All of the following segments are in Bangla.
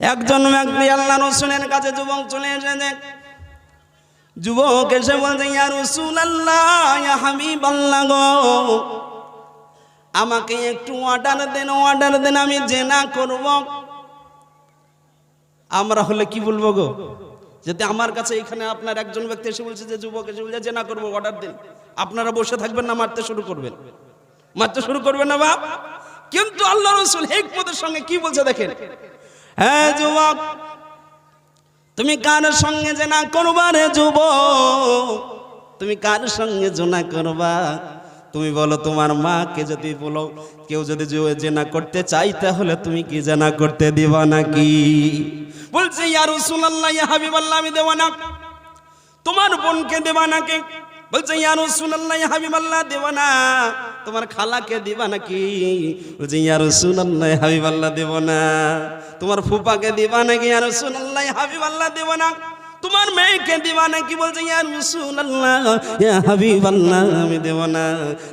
একজন ব্যক্তি আল্লাহ রাসূলের কাছে যুবক চলে এসেছে। যুবক এসে বলছে, ইয়া রাসূলুল্লাহ, ইয়া হাবিবাল্লাহ গো, আমাকে একটু অর্ডার দেন, আমি জিনা করব। আমরা হলে কি বলবো গো? যদি আমার কাছে এখানে আপনার একজন ব্যক্তি এসে বলছে যে যুবক এসে বলছে জিনা করব, অর্ডার দিন, আপনারা বসে থাকবেন না মারতে শুরু করবেন? না বাপ? কিন্তু আল্লাহ রাসূল হিকমতের সঙ্গে কি বলছে দেখেন, হ্যাঁ যুবক, তুমি কার সঙ্গে জিনা করবা রে যুবক? তুমি কার সঙ্গে জিনা করবা? তুমি বলো তোমার মাকে যদি বলো কেউ যদি জিনা করতে চাই তাহলে তুমি কি জিনা করতে দিবা নাকি? বলছে, ইয়া রাসূলুল্লাহ, ইয়া হাবিবাল্লাহ, আমি দেব না। তোমার বোনকে দেবা নাকি? বলছে, ইয়া রাসূলুল্লাহ, ইয়া হাবিবাল্লাহ, দেব না। তোমার খালাকে দিবা নাকি? বলছে, ইয়া রাসূলুল্লাহ, ইয়া হাবিবাল্লাহ, দেব না। তোমার ফুফাকে দিবা নাকি? ইয়া রাসূলুল্লাহ, ইয়া হাবিবাল্লাহ, দেব না। তোমার মেয়েকে দিবা নাকি? বলছে, ইয়া রাসূলুল্লাহ, ইয়া হাবিবাল্লাহ, আমি দেব না।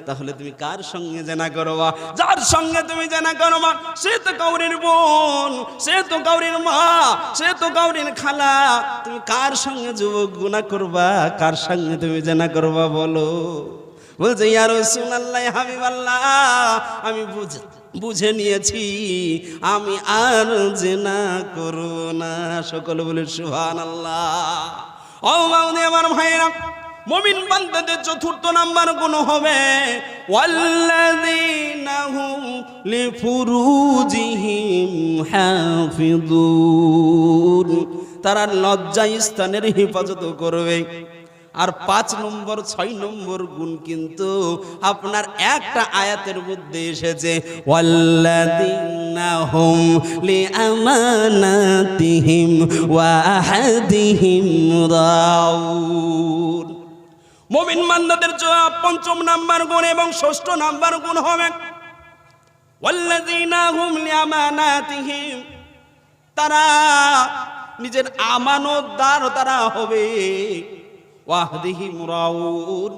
তাহলে তুমি কার সঙ্গে জিনা করবা? যার সঙ্গে তুমি জিনা করবা সে তো কাউরির বোন, সে তো কাউরির মা, সে তো কাউরির খালা। তুমি কার সঙ্গে যুবক গুনাহ করবা? কার সঙ্গে তুমি জিনা করবা বলো? বলছে, ইয়া রাসূলুল্লাহ, ইয়া হাবিবাল্লাহ, আমি বুঝে নিয়েছি, আমি আর জিনা করব না। সকলে বলে সুবহানাল্লাহ। ও বাউদি আমার ভাইরা, মুমিন বান্দাদের চতুর্থ নাম্বার গুণ হবে ওয়াল্লাযীনা হুম লিফুরুজিহিম হাফিযুন, তারা লজ্জা স্থানের হেফাজত করবে। আর 5 নম্বর 6 নম্বর গুণ কিন্তু আপনার একটা আয়াতের মধ্যে এসেছে, ওয়াল্লাযীনা হুম লিআমানাতিহিম ওয়া আহাদিহিম রাউন। মুমিন বান্দাদের 5ম নাম্বার গুণ এবং 6ষ্ঠ নাম্বার গুণ হবে ওয়াল্লাযীনা হুম লিআমানাতিহিম, তারা নিজের আমানতদার তারা হবে। ওয়াহদিহিম রাউন,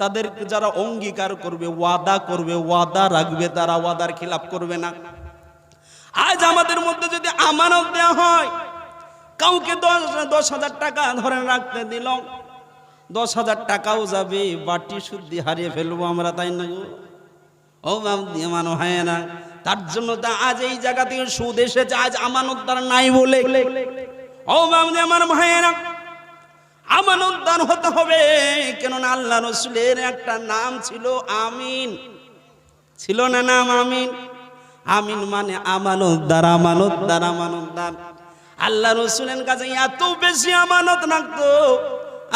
তাদের যারা অঙ্গীকার করবে, ওয়াদা করবে, ওয়াদা রাখবে, তারা ওয়াদার খিলাফ করবে না। আজ আমাদের মধ্যে যদি আমানত দেওয়া হয়, কাউকে 10,000 টাকা ধরে রাখতে দিল, 10,000 টাকাও যাবে, বাটি শুদ্ধি হারিয়ে ফেলবো আমরা, তাই না? ও বাবা মানো হয় না, তার জন্য তা আজ এই জায়গা থেকে সুদ এসেছে, আজ আমানতদার নাই বলে। ও বাবা আমার ভাইয়েরা, আমানতদার হতে হবে। কেননা আল্লাহ রাসূলের একটা নাম ছিল আমিন, ছিল না নাম আমিন? আমিন মানে আমানতদার, আমানতদার, আমানতদার। আল্লাহ রাসূলের কাছে এত বেশি আমানত রাখতো,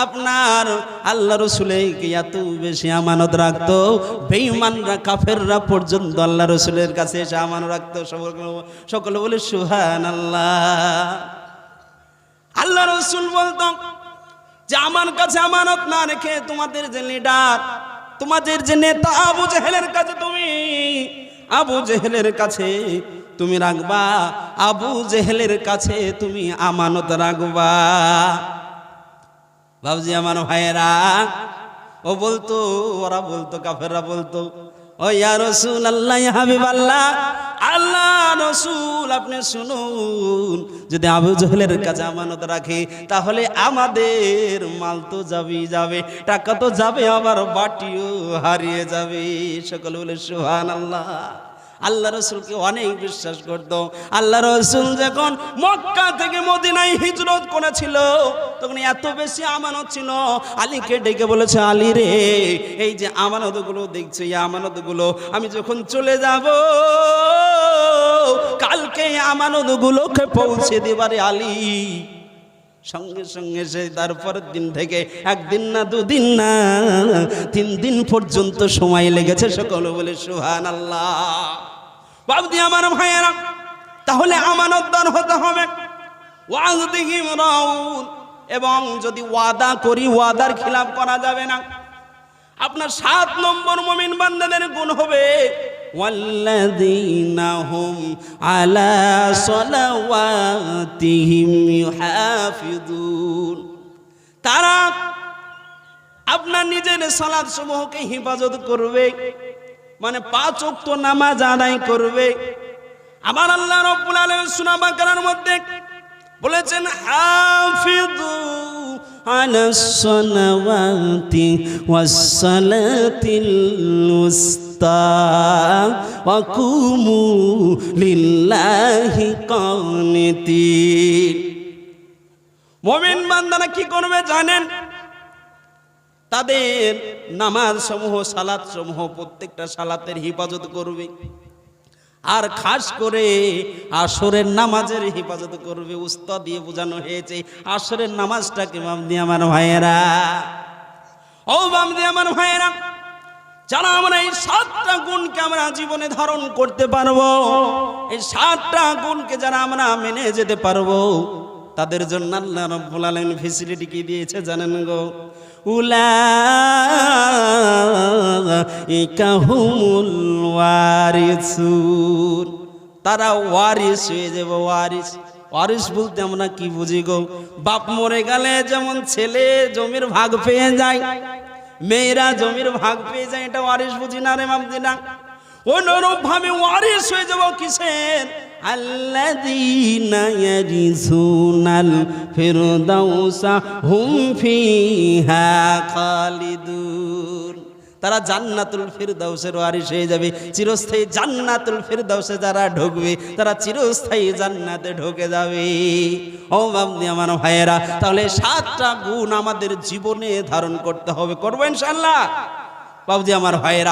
আপনার আল্লাহ রাসূলকে এত বেশি আমানত রাখতো, বেঈমানরা কাফেররা পর্যন্ত আল্লাহ রাসূলের কাছে এসে আমানত রাখতো। সকলে বলে সুবহানাল্লাহ। আল্লাহ রাসূল বলতো যে আমার কাছে আমানত না রেখে তোমাদের যে লিডার, তোমাদের যে নেতা আবু জেহেলের কাছে আবু জেহেলের কাছে তুমি রাখবা, আবু জেহেলের কাছে তুমি আমানত রাখবা। বাবজি আমার ভাইয়েরা, ও বলতো, ওরা বলতো, কাফেররা বলতো, ও ইয়া রাসূলুল্লাহ, ইয়া হাবিবাল্লাহ, আল্লাহ রাসূল আপনি শুনুন, যদি আবু জেহেলের কাছে আমানত রাখে তাহলে আমাদের মাল তো যাবে, টাকা তো যাবে, আবার বাটিও হারিয়ে যাবে। সকলে বলে সুবহানাল্লাহ। আল্লাহ রাসূলকে অনেক বিশ্বাস করত। আল্লাহ রাসূল যখন মক্কা থেকে মদিনায় হিজরত করেছিল তখন এত বেশি আমানত ছিল, আলীকে ডেকে বলেছে, আলী রে, এই যে আমানতগুলো দেখছো, এই আমানতগুলো আমি যখন চলে যাব কালকে আমানতগুলোকে পৌঁছে দিবারে আলী। সঙ্গে সঙ্গে সে তারপরের দিন থেকে 1 দিন না 2 দিন না 3 দিন পর্যন্ত সময় লেগেছে। সকলে বলে সুবহানাল্লাহ। বাবদি আমার ভাইয়েরা, তাহলে আমানতদার হতে হবে। ওয়াহদিহিম রাউন, এবং যদি ওয়াদা করি ওয়াদার খিলাফ করা যাবে না। আপনার 7 নম্বর মুমিন বান্দাদের গুণ হবে ওয়াল্লাযীনা হুম আলা সালাওয়াতিহিম ইউহাফিজুন, তারা আপনার নিজের সালাত সমূহকে হেফাজত করবে, মানে 5 ওয়াক্ত নামাজ আদায় করবে। আবার আল্লাহ রাব্বুল আলামিন সূরা বাকারার মধ্যে বলেছেন হাফিযু আলাস সালাওয়াতি ওয়াস সালাতিল উস্তা ওয়া কুমু লিল্লাহি কানিতিন। মুমিন বান্দারা কি করবে জানেন? তাদের নামাজ সমূহ, সালাত সমূহ, প্রত্যেকটা সালাতের হিফাজত করবে, আর খাস করে আসরের নামাজের হিফাজত করবে। উস্তাদ দিয়ে বোঝানো হয়েছে আসরের নামাজটাকে। বামদি আমার ভাইয়েরা, ও বামদি আমার ভাইয়েরা, যারা আমরা এই 7টা গুণকে আমরা জীবনে ধারণ করতে পারবো, এই 7টা গুণকে যারা আমরা মেনে যেতে পারবো, তাদের জন্য আল্লাহ রাব্বুল আলামিন ফেসিলিটি কি দিয়েছে জানেন গো? উলাইকা হুমুল ওয়ারিসুন, তারা ওয়ারিস হয়ে যাবে। ওয়ারিস, ওয়ারিস বলতে আমরা কি বুঝি গো? বাপ মরে গেলে যেমন ছেলে জমির ভাগ পেয়ে যায়, মেয়েরা জমির ভাগ পেয়ে যায়, এটা ওয়ারিস বুঝি না রে মামদিনা? অনুরূপ ভাবে ওয়ারিস হয়ে যাব কিসের? আল্লাযীনা ইয়ারিসুনাল ফিরদাউসা হুম ফিহা খালিদুন, তারা জান্নাতুল ফিরদাউসের ওয়ারিস হয়ে যাবে। চিরস্থায়ী জান্নাতুল ফিরদাউসে যারা ঢুকবে তারা চিরস্থায়ী জান্নাতে ঢুকে যাবে। ও বাবদি আমার ভাইয়েরা, তাহলে 7টা গুণ আমাদের জীবনে ধারণ করতে হবে। করবো ইনশাআল্লাহ বাবদি আমার ভাইয়েরা।